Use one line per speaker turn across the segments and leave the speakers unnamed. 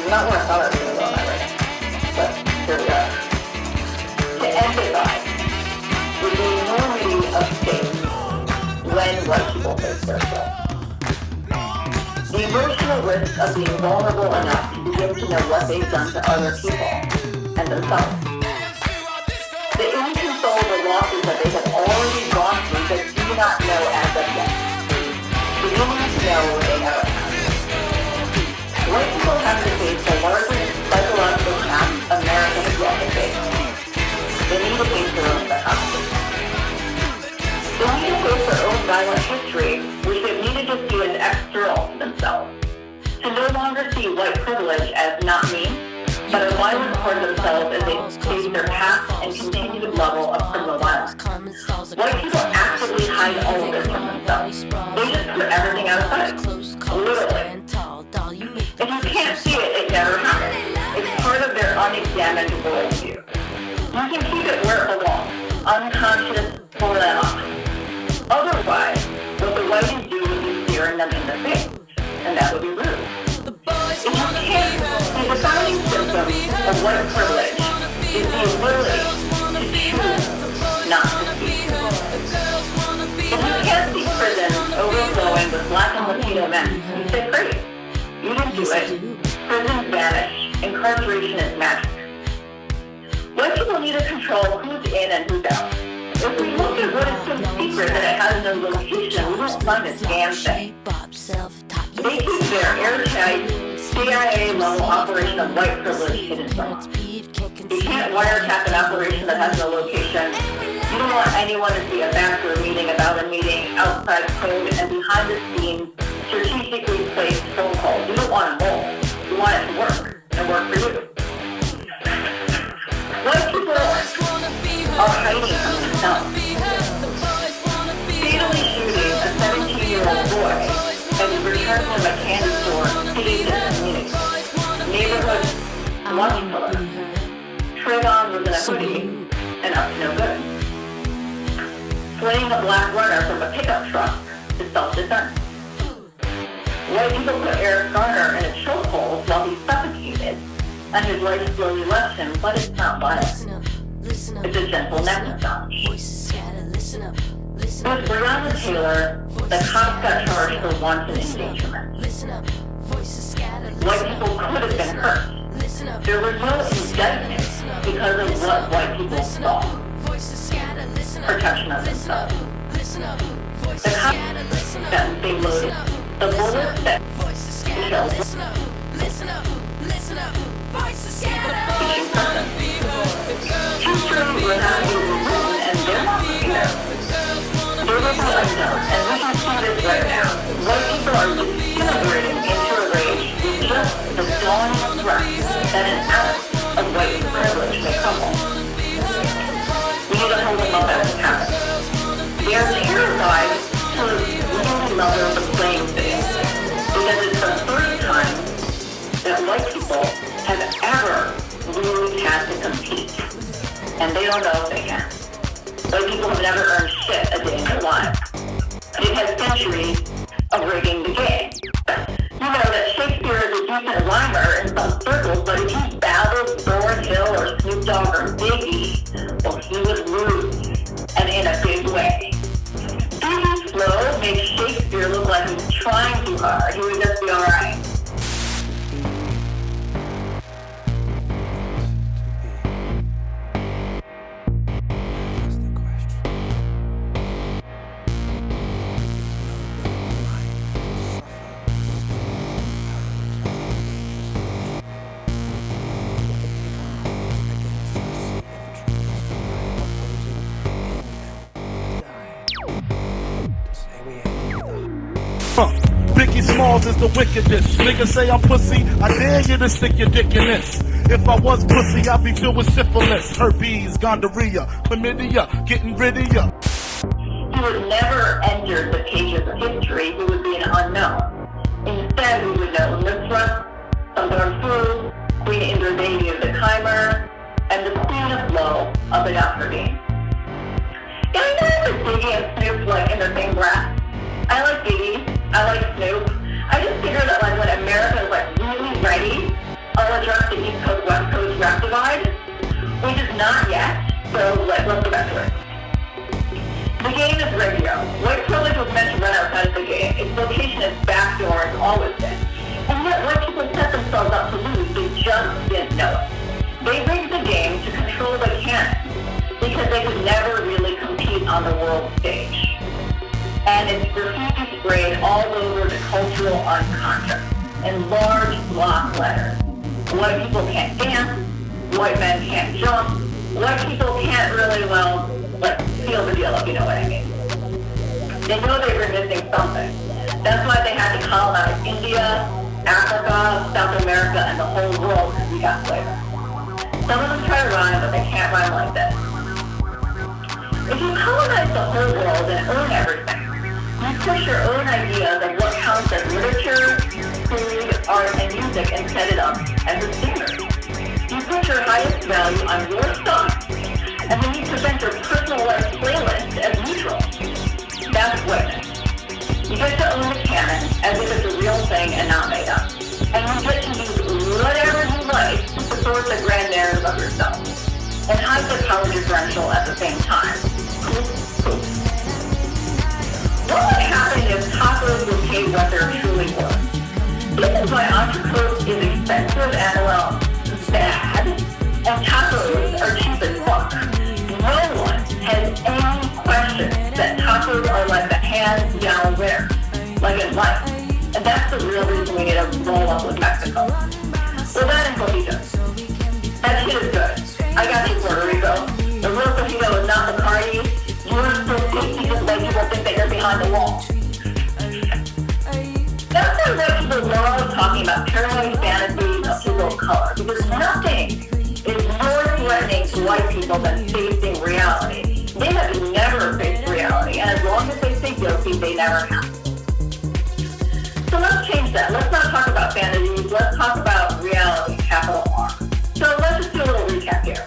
not where I thought I was going to go on that right now, but here we are. To empathize with the enormity of state when white people face their assault. The emotional risk of being vulnerable enough to begin to know what they've done to other people and themselves. The inconsolable losses that they have already gone through but do not know as of yet. The humans know they never have. White people have to face the largest psychological task America has yet to face. They need to face their own psychopathy. They need to face their own violent history, which they've needed to see as external to themselves. To no longer see white privilege as not me, but a violent toward themselves as they face their past and continued level of criminal violence. White people actively hide all of this from themselves. They just put everything outside. Literally. If you can't see it, it never happened. It's part of their unexamined worldview. You can keep it where it belongs, unconscious, pull that off. Otherwise, what the whiteys do would be staring them in the face, and that would be rude. If you can't, the defining symptom of white privilege is the ability to choose not to speak. If you can't see prisons overflowing with black and Latino men, you say great. You didn't do it. Prisons vanish. Incarceration is magic. White people need to control who's in and who's out. If we look at what is so secret that it has no location, we won't find a damn thing. They keep their airtight, CIA-level operation of white privilege hidden from us. You can't wiretap an operation that has no location. You don't want anyone to see a backdoor meeting about a meeting outside code and behind the scenes strategically placed phone calls. You don't want a mole. You want it to work and work for you. White people are hiding from themselves. Fatally shooting a 17-year-old boy as he returned from a candy store saved his community. Neighborhood lunch killer. Trayvon was in a hoodie and up to no good. Flaying a black runner from a pickup truck is self-defense. White people put Eric Garner in a chokehold while he suffocated, and his wife slowly left him, but it's not violence. It's a gentle neck massage. With Breonna Taylor, the cops got charged for wanton endangerment. White people could have been hurt. There was no indictment because of what white people saw. Protection of themselves. The cops that they loaded, the bullets that killed. History will not be written, and they're not here. There will be unknown, and we can see this right now. White people are disintegrating into a rage with just the dawning threat that an ounce of white privilege may crumble. We need to hold them up as it happens. They are terrified to really level the playing field, because it's the first time that white people have ever really had to compete, and they don't know if they can. White people have never earned shit a day in their lives. They've had centuries of rigging the game. You know that Shakespeare is a decent rhymer in some circles, but if he battled Lauryn Hill or Snoop Dogg or Biggie, well, he would lose, and in a big way. Biggie's flow makes Shakespeare look like he's trying too hard. He would just be alright.
Biggie Smalls is the wickedest. Niggas say I'm pussy, I dare you to stick your dick in this. If I was pussy, I'd be filled with syphilis, herpes, gonorrhea, chlamydia, getting rid of ya.
He would never enter the pages of history. He would be an unknown. Instead, we would know Mithra, Sunburn Flu, Queen Indradeni of the Chimer, and the Queen of Blow of the Napardine. Yeah, I know that Biggie and Snoop like in the same breath. I like Biggie. I like Snoop. I just figure that like when America is like really ready, a not yet, so let's go back to it. The game is radio. White privilege was meant to run outside of the game. Its location is backdoor, it's always been. And yet white people set themselves up to lose, they just didn't know it. They rigged the game to control the canon, because they could never really compete on the world stage. And it's graffiti sprayed all over the cultural unconscious in large block letters. White people can't dance, white men can't jump, white people can't really, well, like, seal the deal, if you know what I mean. They know they were missing something. That's why they had to colonize India, Africa, South America, and the whole world because we got flavor. Some of them try to rhyme, but they can't rhyme like this. If you colonize the whole world and own everything, you push your own ideas of what counts as literature, food, art, and music and set it up as a standard. You put your highest value on your stuff, and then you present your personalized playlist as neutral. That's whiteness. You get to own the canon as if it's a real thing and not made up. And you get to use whatever you like to support the grand narrative of yourself. And hide the power differential at the same time. What would happen if tacos were paid what they're truly worth? This is why entrecote is expensive and, well, bad, and tacos are cheap as fuck. No one has any question that tacos are like the hands-down winner, like in life. And that's the real reason we need to roll up with Mexico. So that and cojitos. That shit is good. I got you, Puerto Rico. The real cojito is not the party. You're so tasty just like people think that you're behind the wall. That's why white people love talking about paranoid fantasies of people of color, because nothing is more threatening to white people than facing reality. They have never faced reality, and as long as they stay guilty, they never have. So let's change that. Let's not talk about fantasies. Let's talk about reality, capital R. So let's just do a little recap here.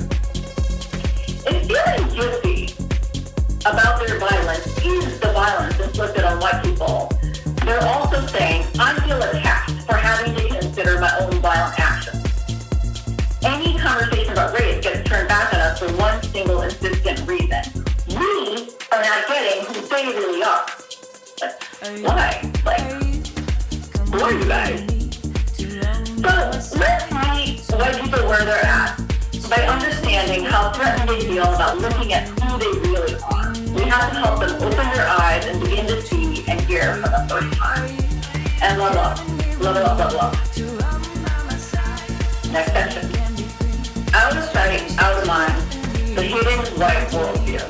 If feeling guilty about their violence is the violence inflicted on white people, they're also saying, I feel attacked for having to consider my own violent actions. Any conversation about race gets turned back on us for one single insistent reason. We are not getting who they really are. But why? Who are you guys? So let's meet white people where they're at by understanding how threatened they feel about looking at who they really are. We have to help them open their eyes and begin to see and hear for the first time. And level up. Level up, level up. Next section. Out of sight, out of mind, the hidden white worldview.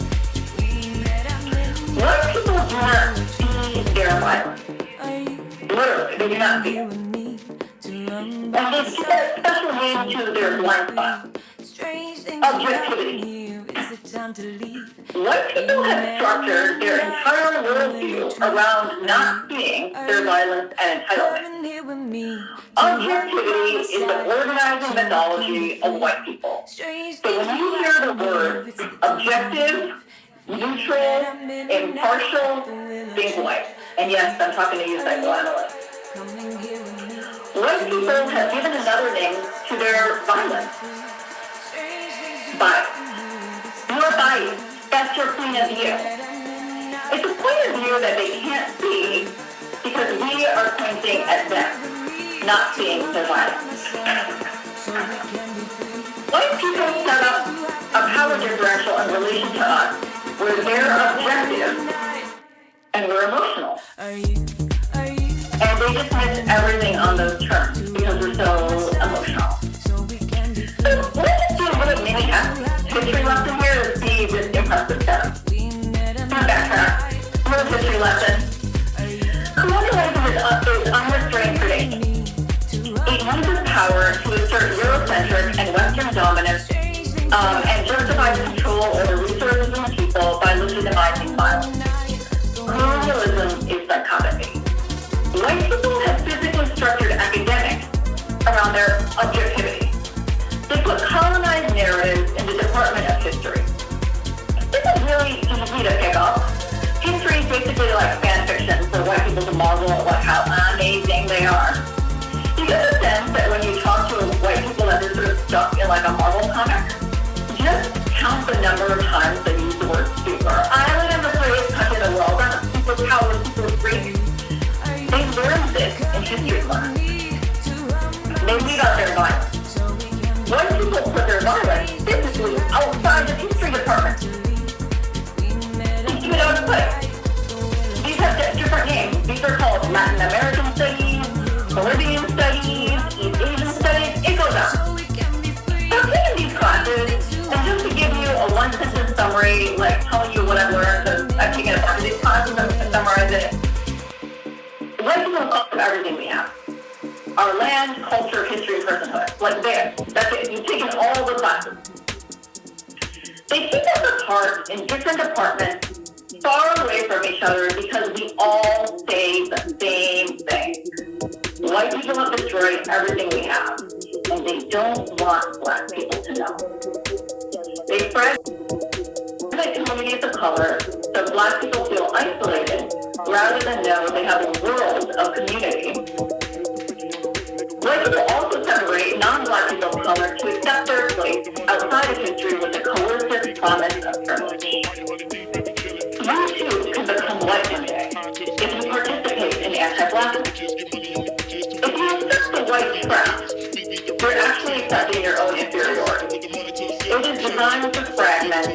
White people do not see their violence. Literally, they do not see it. And they give a special name to their blind spot. Objectivity. White people have structured their entire worldview around not seeing their violence and entitlement. Objectivity is the organizing mythology of white people. So when you hear the words objective, neutral, impartial, think white. And yes, I'm talking to you, psychoanalysts. White people have given another name to their violence. Bias. You're biased. That's your point of view. It's a point of view that they can't see because we are pointing at them, not seeing their violence. White people set up a power differential in relation to us where they're objective and we're emotional. And they just miss everything on those terms because we're so emotional. So let's just do a little mini history lesson here to see this impressive setup. Backtrack. A little history lesson. Colonialism is unrestrained predation. It uses power to assert Eurocentric and Western dominance and justifies control over resources and people by legitimizing violence. Colonialism is psychopathy. White people have physically structured academics around their objectivity. They put colonized narratives in the Department of History. This is really easy to pick up. History is basically like fan fiction for white people to marvel at how amazing they are. You get the sense that when you talk to white people that they're sort of stuck in like a Marvel comic. Just count the number of times they use the word super. Island is the greatest country in the world. That's a superpower, super freak. They learned this in history class. They leave out their violence. When people put their violence physically outside the history department, they keep it out of place. These have different names. These are called Latin American studies, Caribbean studies, East Asian studies. It goes on. So I'm taking these classes, and just to give you a one-sentence summary, like telling you what I've learned, because I've taken a bunch of these classes and to summarize it. White people culture everything we have. Our land, culture, history, and personhood. Like there. That's it. You've taken all the classes. They keep us apart in different departments, far away from each other, because we all say the same thing. White people have destroyed everything we have, and they don't want black people to know. They fragment communities of color so black people feel isolated rather than know they have a world of community. White people also separate non-black people of color to accept their place outside of history with the coercive promise of privilege. You too can become white one day if you participate in anti-blackness. If you accept the white trap, you're actually accepting your own inferiority. It is designed to fragment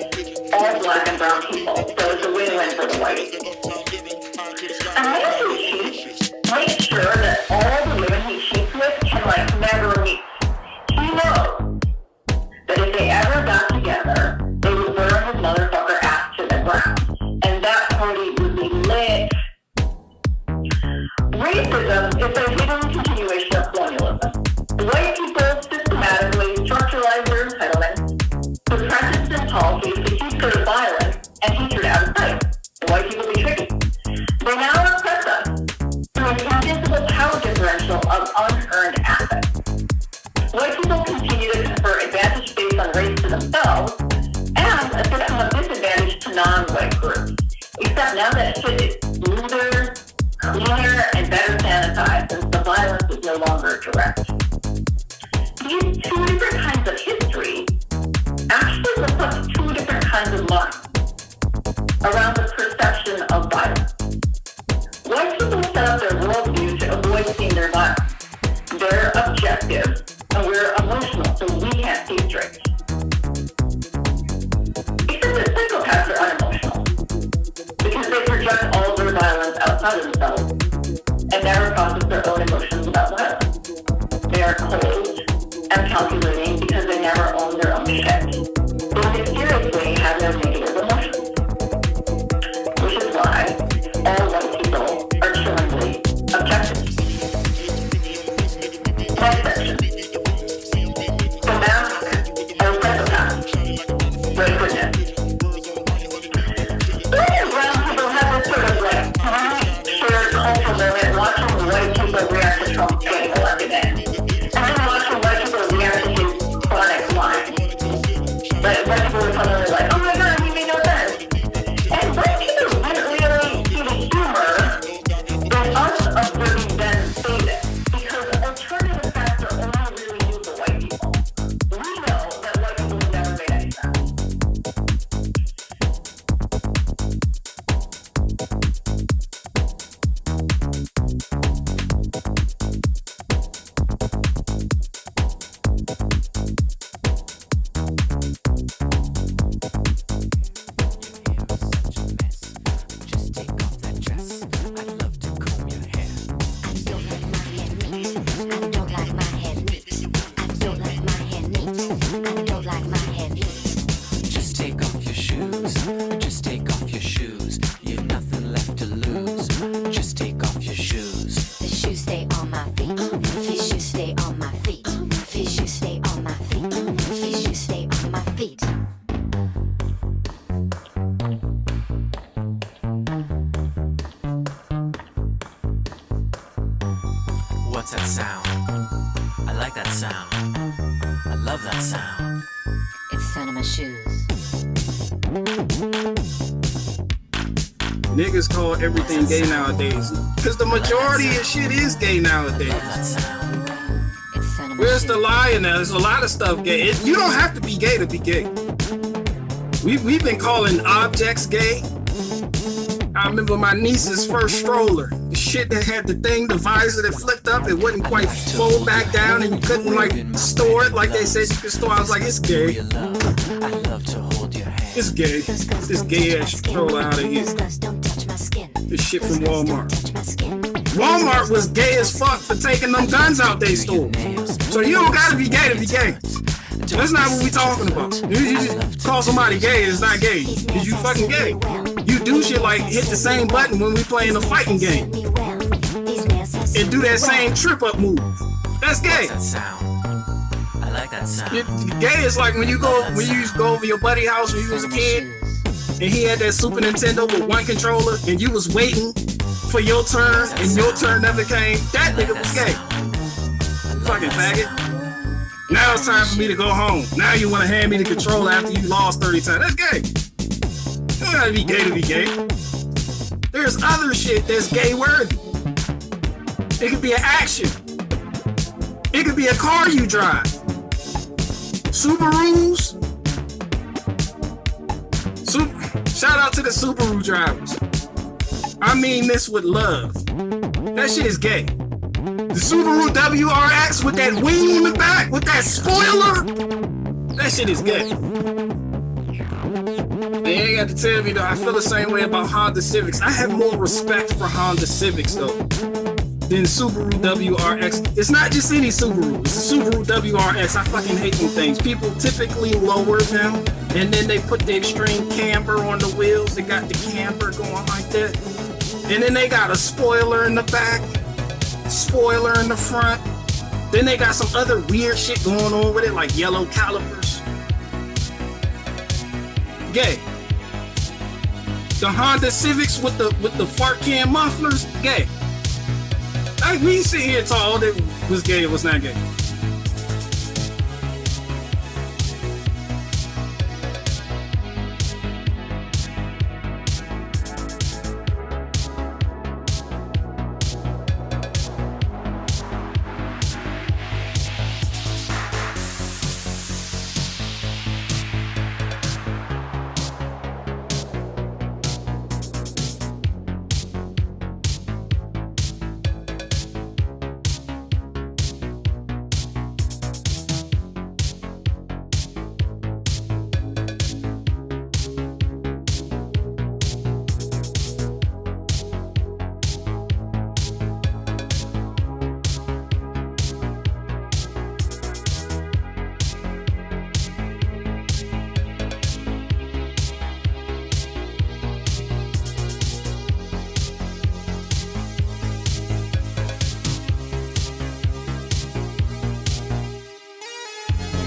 all black and brown people, so it's a win-win for the whites. And when you cheat, make sure that all the women he cheats with can never meet. He knows that if they ever got together, they would burn his motherfucker ass to the ground. And that party would be lit. Racism is a hidden continuation of colonialism. White people systematically structuralize their entitlements to practice and policies to keep their violence and hatred out of sight. White people be tricky. They now oppress us through an invisible power differential of unearned assets. White people continue to confer advantage based on race to themselves and a system of disadvantage to non-white groups. Except now that shit is smoother, cleaner, and better sanitized, since the violence is no longer direct. These two different kinds of history actually reflect two different kinds of minds around the perception of violence. White people set up their worldview to avoid seeing their violence. They're objective, and we're emotional, so we can't see straight. Except that psychopaths are unemotional, because they project all of their violence outside of themselves, and never process their own emotions about violence. They are cold and calculating because they never own their own shit. They mysteriously have no negative emotions. Which is why all white people are chillingly objective. Next section. The mask or psychopath. Great goodness. Black and brown people have this sort of shared cultural moment watching white people react to Trump getting elected in. And then watching white people react to his chronic lying. But white people were suddenly like, oh my god, he made no sense. And white people didn't really see the humor in us observing them say this. Because alternative facts are only really new for white people. We know that white people have never made any sense.
What's that sound? I like that sound. I love that sound.
It's the sound of my shoes.
Niggas call everything gay nowadays. Because the majority of shit is gay nowadays. Where's the lie in that? There's a lot of stuff gay. You don't have to be gay to be gay. We've been calling objects gay. I remember my niece's first stroller. The shit that had the thing, the visor that flipped up, it wouldn't quite fold back down and you couldn't like store it like they said you could store. I was like, it's gay. It's gay. This gay ass stroller out of here. This shit from Walmart. Walmart was gay as fuck for taking them guns out they store. So you don't gotta be gay to be gay. That's not what we talking about. You just call somebody gay, it's not gay. Cause you fucking gay. You do shit like hit the same button when we playing a fighting game. And do that same trip up move. That's gay.
I like that sound.
Gay is like when you used to go over your buddy's house when you was a kid and he had that Super Nintendo with one controller and you was waiting for your turn and your turn never came. That nigga was gay. Fucking faggot. Now it's time for me to go home. Now you want to hand me the controller after you lost 30 times. That's gay. You don't gotta be gay to be gay. There's other shit that's gay worthy. It could be an action. It could be a car you drive. Subarus. Shout out to the Subaru drivers. I mean this with love. That shit is gay. The Subaru WRX with that wing in the back, with that spoiler. That shit is gay. They ain't got to tell me though, I feel the same way about Honda Civics. I have more respect for Honda Civics though than Subaru WRX. It's not just any Subaru, it's a Subaru WRX. I fucking hate them things. People typically lower them and then they put the extreme camber on the wheels. They got the camber going like that. And then they got a spoiler in the back, spoiler in the front. Then they got some other weird shit going on with it like yellow calipers. Gay. The Honda Civics with the fart can mufflers, gay. Like we sit here tall that was gay, it was not gay.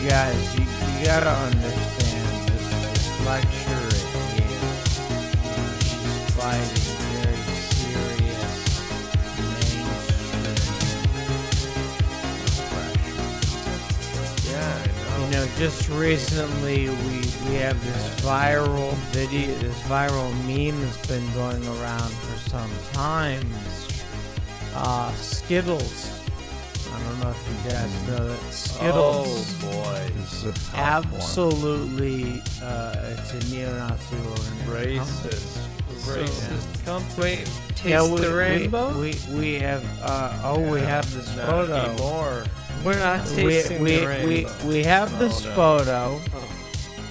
Guys, you gotta understand this lecture at Yale. She's fighting very serious mainstream oppression.
Yeah, I know.
You know, just recently we have this viral video, this viral meme that's been going around for some time. Skittles. I don't know if you guys know that Skittles.
Oh boy, this is a tough
absolutely, it's a neo-Nazi organization.
Racist company. Taste
Yeah,
the rainbow.
We have we have this photo.
Anymore. We're not tasting the rainbow.
We have this
no.
photo,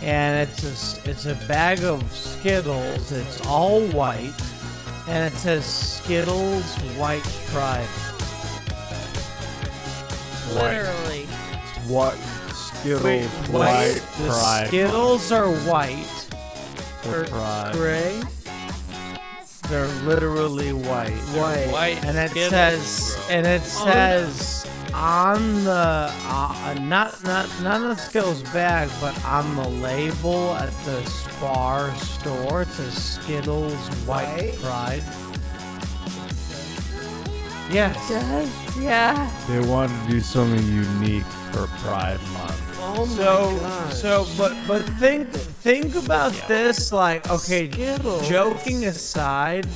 and it's a bag of Skittles. It's all white, and it says Skittles White Pride.
Literally.
What? Skittles,
Wait,
white,
the
pride,
Skittles are white.
or pride.
Gray.
They're literally white.
White.
And it
Skittles.
says on the not on the Skittles bag, but on the label at the Spar store, it says Skittles White Pride. Yes.
Yeah.
They wanted to do something unique for Pride Month.
Oh my gosh.
But think about this, like, okay,
Skittles.
joking aside,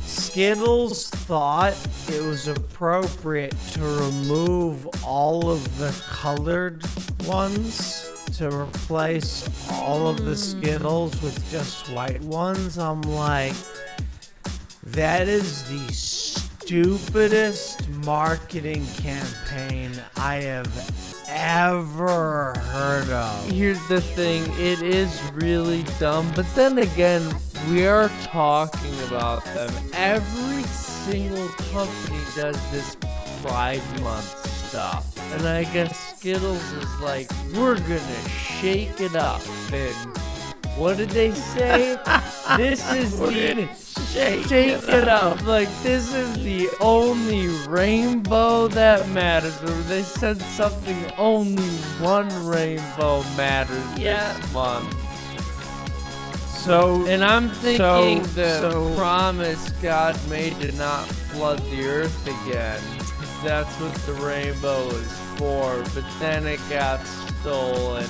Skittles thought it was appropriate to remove all of the colored ones to replace all of the Skittles with just white ones. I'm like, that is the stupidest marketing campaign I have ever heard of.
Here's the thing, it is really dumb, but then again, we are talking about them. Every single company does this Pride Month stuff. And I guess Skittles is like, we're gonna shake it up. And what did they say? This is the shake it up. Like, this is the only rainbow that matters. Or they said something, only one rainbow matters this month.
So,
And I'm thinking the
so-
promise God made to not flood the earth again. 'Cause that's what the rainbow is for. But then it got stolen.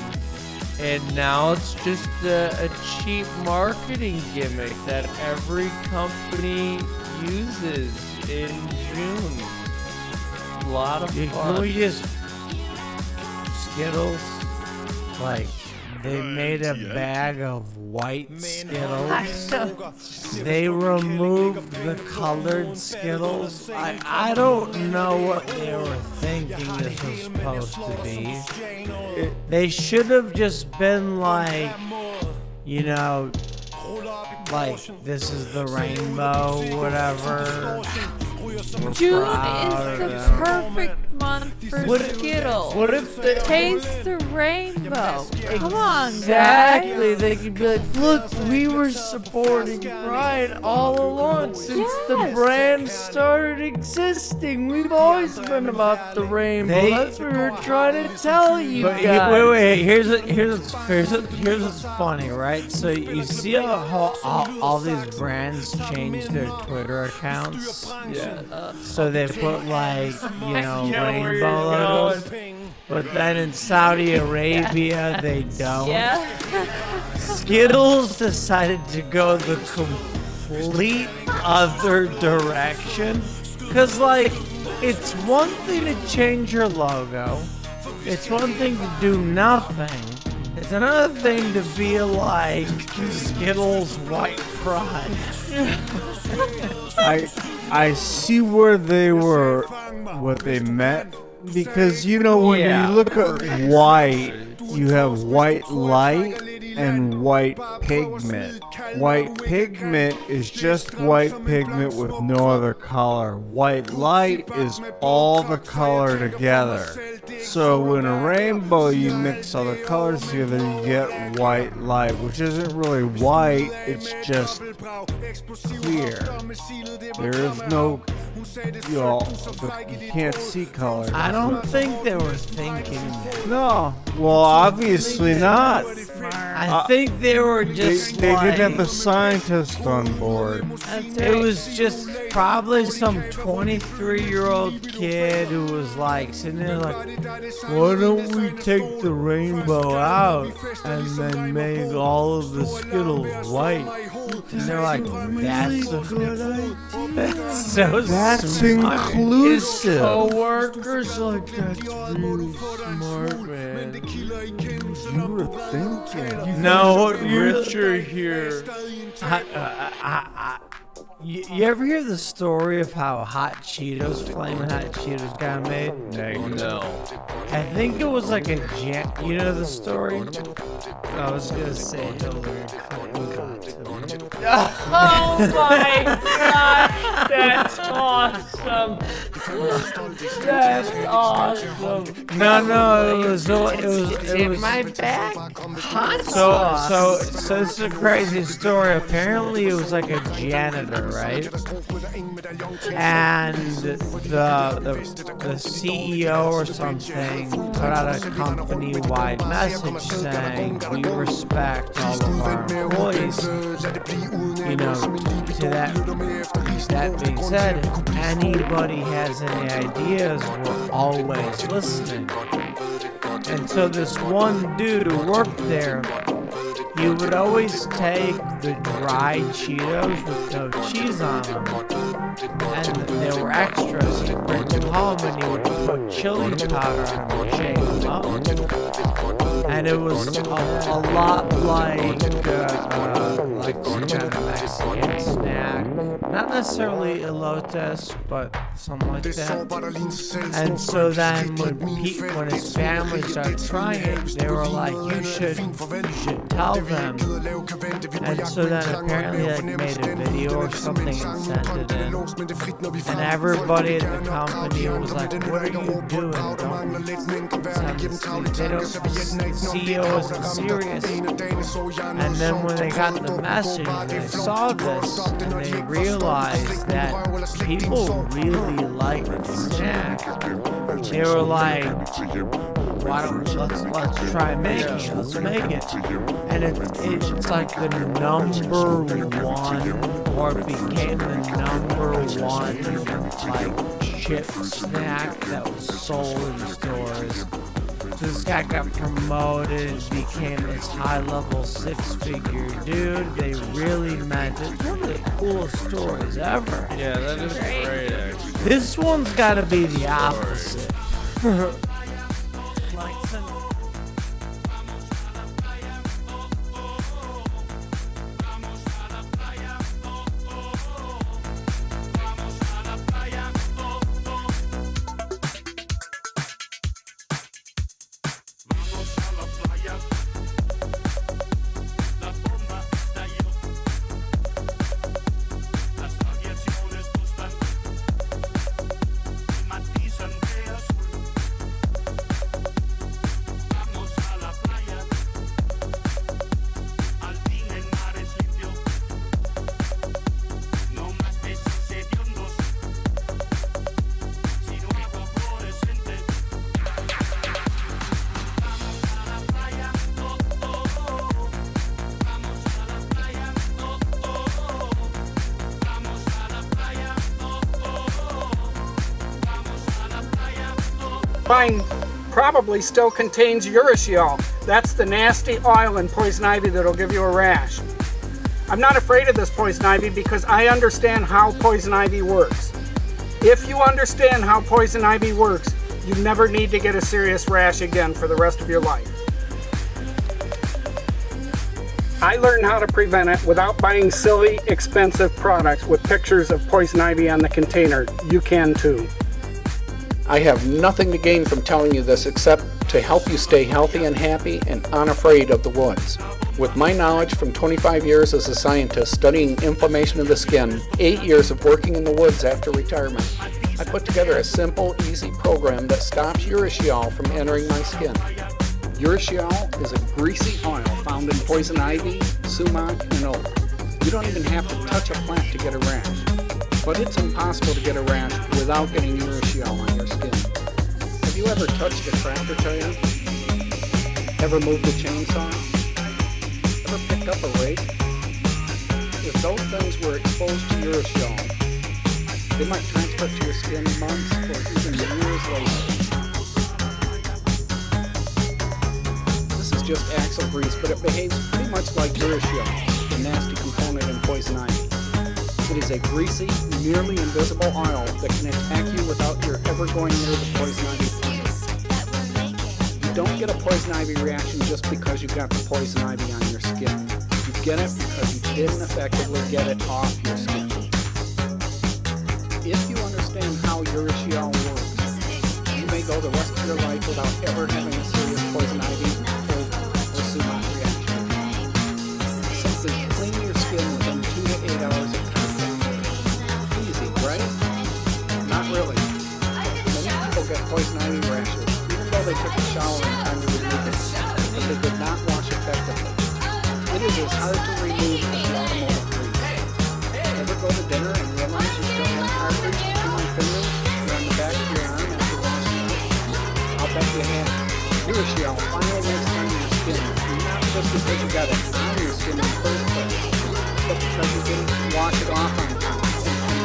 And now it's just a cheap marketing gimmick that every company uses in June. A lot of
Can
fun.
we just Skittles? Like, they made a bag of white Skittles. They removed the colored Skittles. I don't know what they were thinking this was supposed to be. They should have just been like, you know, like, this is the rainbow, whatever.
June
proud
is
of
the
them.
perfect month for Skittles.
What if they...
Taste the rainbow. Come on,
Exactly,
guys.
they could be like, look, we were supporting Pride all along since the
Yes.
brand started existing. We've always been about the rainbow.
They-
That's what we were trying to tell you
But
guys.
wait, here's what's funny, right? So you see how all these brands change their Twitter accounts?
Yeah.
So they put like, you know, rainbow logos. But then in Saudi Arabia, they don't.
Yeah.
Skittles decided to go the complete other direction. Because, like, it's one thing to change your logo. It's one thing to do nothing. It's another thing to be like Skittles White Pride.
I see where they were, what they meant, because you know when
Yeah.
you look at white, you have white light and white pigment. White pigment is just white pigment with no other color. White light is all the color together. So when a rainbow you mix all the colors together, you get white light, which isn't really white, it's just clear. There is no, you know, you can't see color.
I don't think they were thinking that.
No, well, obviously not.
I think they were just
They
like,
didn't have the scientist on board.
it was just probably some 23-year-old kid who was like sitting there like, why don't we take the rainbow out and then make all of the Skittles white? And they're like, that's a good idea. That's so
That's
smart.
inclusive.
Co-workers like, that's really smart, man.
You were thinking.
No,
Richard here.
You ever hear the story of how Hot Cheetos, Flamin' Hot Cheetos got made?
No.
I think it was like a you know the story? I was gonna say Hillary Clinton got to them.
Oh my gosh, that's awesome. That's awesome.
No, it was
In my back.
so this is a crazy story. Apparently it was like a janitor, right? And the CEO or something put out a company-wide message saying we respect all of our employees. You know, to that being said, if anybody has any ideas, we're always listening. And so this one dude who worked there, he would always take the dried Cheetos with no cheese on them. And they were extras. You bring them home and you would put chili powder on them and shake them up. And it was a lot like some kind of Mexican snack. Not necessarily elotes, but something like that. And so then when his family started trying it, they were like, you should tell them. And so then apparently like made a video or something and sent it in. And everybody at the company was like, what are you doing? Don't send this to me. They don't, CEO isn't serious. And then when they got the message, they saw this and they realized that people really like the snack. They were like, why don't let's try making it, let's make it. And it's like the number one, or it became the number one like chip snack that was sold in stores. So this guy got promoted, became this high-level six-figure dude. They really meant it. It's one of the coolest stories ever.
Yeah, that is great, actually.
This one's got to be the opposite.
Mine probably still contains urushiol. That's the nasty oil in poison ivy that'll give you a rash. I'm not afraid of this poison ivy because I understand how poison ivy works. If you understand how poison ivy works, you never need to get a serious rash again for the rest of your life. I learned how to prevent it without buying silly, expensive products with pictures of poison ivy on the container. You can too.
I have nothing to gain from telling you this except to help you stay healthy and happy and unafraid of the woods. With my knowledge from 25 years as a scientist studying inflammation of the skin, 8 years of working in the woods after retirement, I put together a simple, easy program that stops urushiol from entering my skin. Urushiol is a greasy oil found in poison ivy, sumac, and oak. You don't even have to touch a plant to get a rash. But it's impossible to get a rash without getting urushiol on your skin. Have you ever touched a tractor tire? Ever moved a chainsaw? Ever picked up a rake? If those things were exposed to urushiol, they might transfer to your skin months or even years later. This is just axle grease, but it behaves pretty much like urushiol, the nasty component in poison ivy. It is a greasy, nearly invisible oil that can attack you without your ever going near the poison ivy plant. You don't get a poison ivy reaction just because you got the poison ivy on your skin. You get it because you didn't effectively get it off your skin. If you understand how urushiol works, you may go the rest of your life without ever having a serious poison ivy, oak, or sumac reaction. Simply clean your skin within 2 to 8 hours of easy, right? Not really. Many people get poison ivy rashes, even though they took a shower in time to remove it, but they did not wash effectively. It is as hard to remove as the automotive grease. Ever go to dinner and realize you still have car grease between your fingers or on the back of your arm after washing up? I'll bet you have. Urushiol finally makes it on your skin, not just because you got it on your skin in the first place, but because you didn't wash it off on time.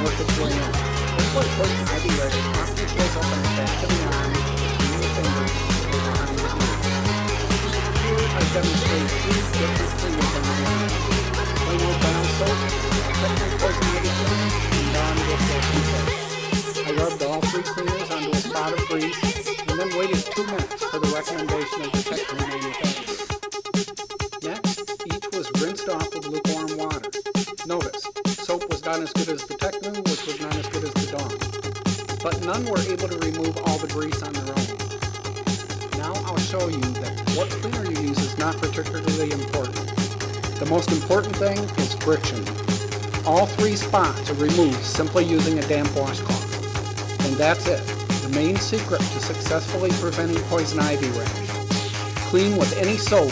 Work its way in. That's why poison ivy rash often shows up on the back of the arm, between the fingers, or behind the ear. Here I demonstrate 3 different cleaning techniques. Plain old brown soap, technical poison ivy cleaner, and Dawn dishwashing soap. I rubbed all 3 cleaners onto a spot of grease and then waited 2 minutes for the recommendation of the technical manufacturer. Next, each was rinsed off with lukewarm water. Notice, soap was not as good as the Techno, which was not as good as the Dawn. But none were able to remove all the grease on their own. Now I'll show you that what cleaner you use is not particularly important. The most important thing is friction. All 3 spots are removed simply using a damp washcloth. And that's it. The main secret to successfully preventing poison ivy rash. Clean with any soap,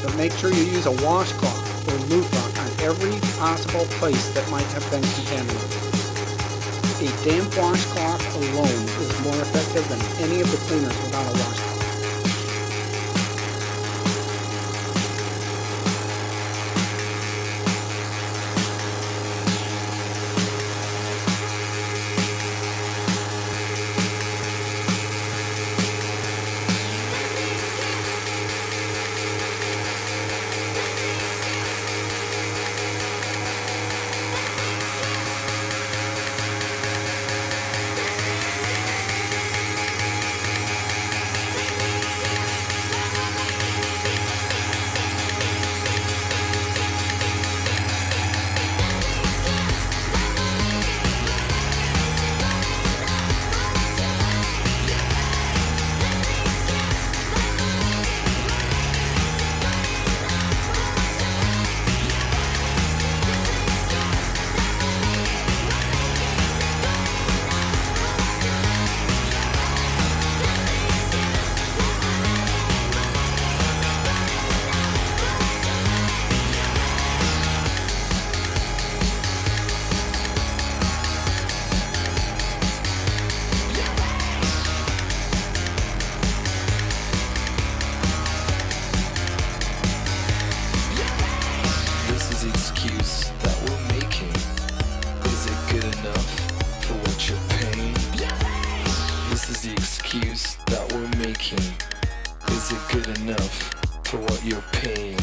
but make sure you use a washcloth or loofah on every possible place that might have been contaminated. A damp washcloth alone is more effective than any of the cleaners without a washcloth.
Excuse that we're making. Is it good enough for what you're paying?